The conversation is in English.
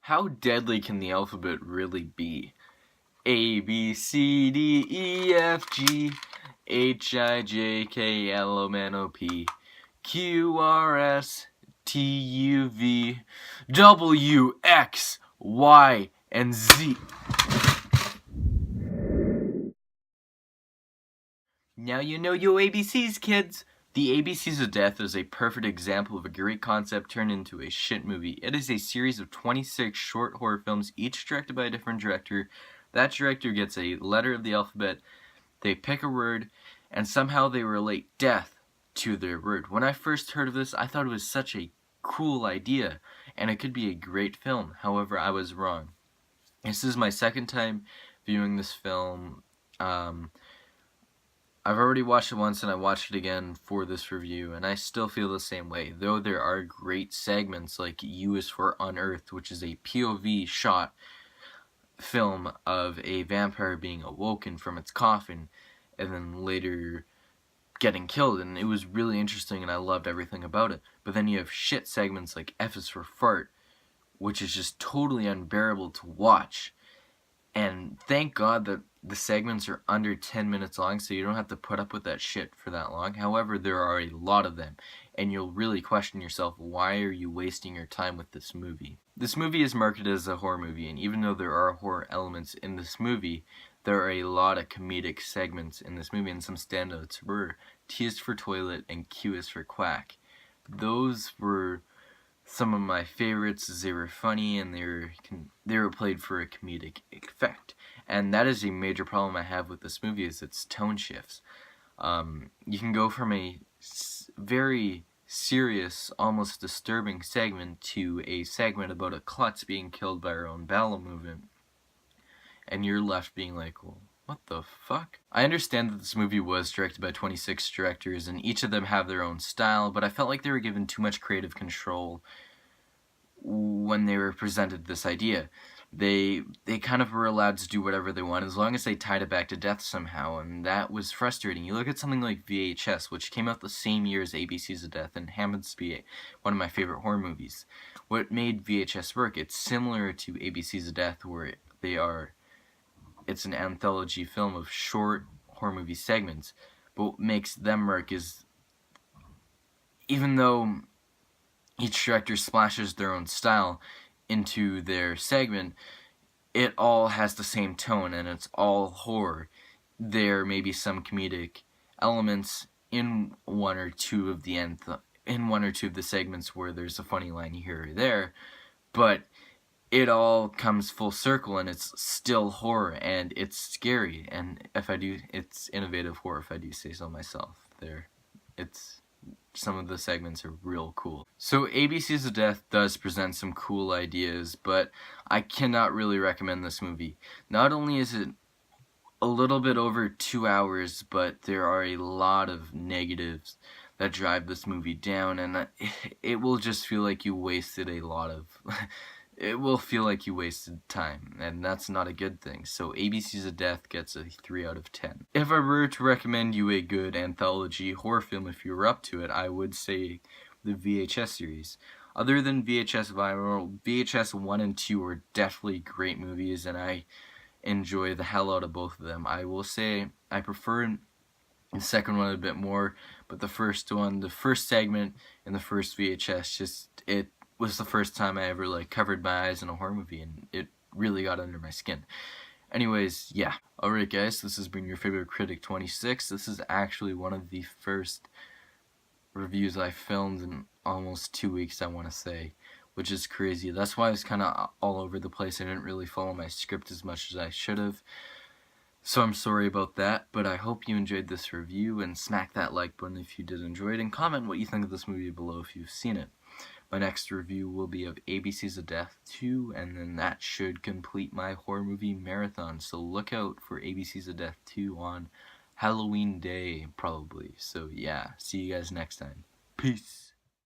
How deadly can the alphabet really be? A, B, C, D, E, F, G, H, I, J, K, L, M, N, O, P, Q, R, S, T, U, V, W, X, Y, and Z. Now you know your ABCs, kids! The ABCs of Death is a perfect example of a great concept turned into a shit movie. It is a series of 26 short horror films, each directed by a different director. That director gets a letter of the alphabet, they pick a word, and somehow they relate death to their word. When I first heard of this, I thought it was such a cool idea, and it could be a great film. However, I was wrong. This is my second time viewing this film. I've already watched it once and I watched it again for this review, and I still feel the same way. Though there are great segments like U is for Unearthed, which is a POV shot film of a vampire being awoken from its coffin and then later getting killed, and it was really interesting and I loved everything about it. But then you have shit segments like F is for Fart, which is just totally unbearable to watch. And thank God that the segments are under 10 minutes long, so you don't have to put up with that shit for that long. However, there are a lot of them, and you'll really question yourself, why are you wasting your time with this movie? This movie is marketed as a horror movie, and even though there are horror elements in this movie, there are a lot of comedic segments in this movie, and some standouts were T is for Toilet and Q is for Quack. Those were some of my favorites. They were funny and they were played for a comedic effect, and that is a major problem I have with this movie, is its tone shifts. You can go from a very serious, almost disturbing segment to a segment about a klutz being killed by her own bowel movement, and you're left being like, well, what the fuck? I understand that this movie was directed by 26 directors, and each of them have their own style, but I felt like they were given too much creative control when they were presented this idea. They kind of were allowed to do whatever they want as long as they tied it back to death somehow, and that was frustrating. You look at something like VHS, which came out the same year as ABCs of Death and happens to be one of my favorite horror movies. What made VHS work, it's similar to ABCs of Death, where it's an anthology film of short horror movie segments, but what makes them work is, even though each director splashes their own style into their segment, it all has the same tone and it's all horror. There may be some comedic elements in one or two of the segments where there's a funny line here or there, but it all comes full circle and it's still horror and it's scary, and it's innovative horror, if I do say so myself. Some of the segments are real cool. So ABCs of Death does present some cool ideas, but I cannot really recommend this movie. Not only is it a little bit over 2 hours, but there are a lot of negatives that drive this movie down, and it will just feel like you wasted it will feel like you wasted time, and that's not a good thing. So ABCs of Death gets a 3 out of 10. If I were to recommend you a good anthology horror film, if you were up to it, I would say the VHS series. Other than VHS Viral, VHS 1 and 2 are definitely great movies, and I enjoy the hell out of both of them. I will say I prefer the second one a bit more, but the first segment in the first VHS, it was the first time I ever covered my eyes in a horror movie, and it really got under my skin. Anyways, yeah. Alright guys, this has been your favorite critic 26. This is actually one of the first reviews I filmed in almost 2 weeks, I want to say, which is crazy. That's why I was kind of all over the place. I didn't really follow my script as much as I should have. So I'm sorry about that, but I hope you enjoyed this review, and smack that like button if you did enjoy it, and comment what you think of this movie below if you've seen it. My next review will be of ABCs of Death 2, and then that should complete my horror movie marathon. So look out for ABCs of Death 2 on Halloween Day, probably. So yeah, see you guys next time. Peace.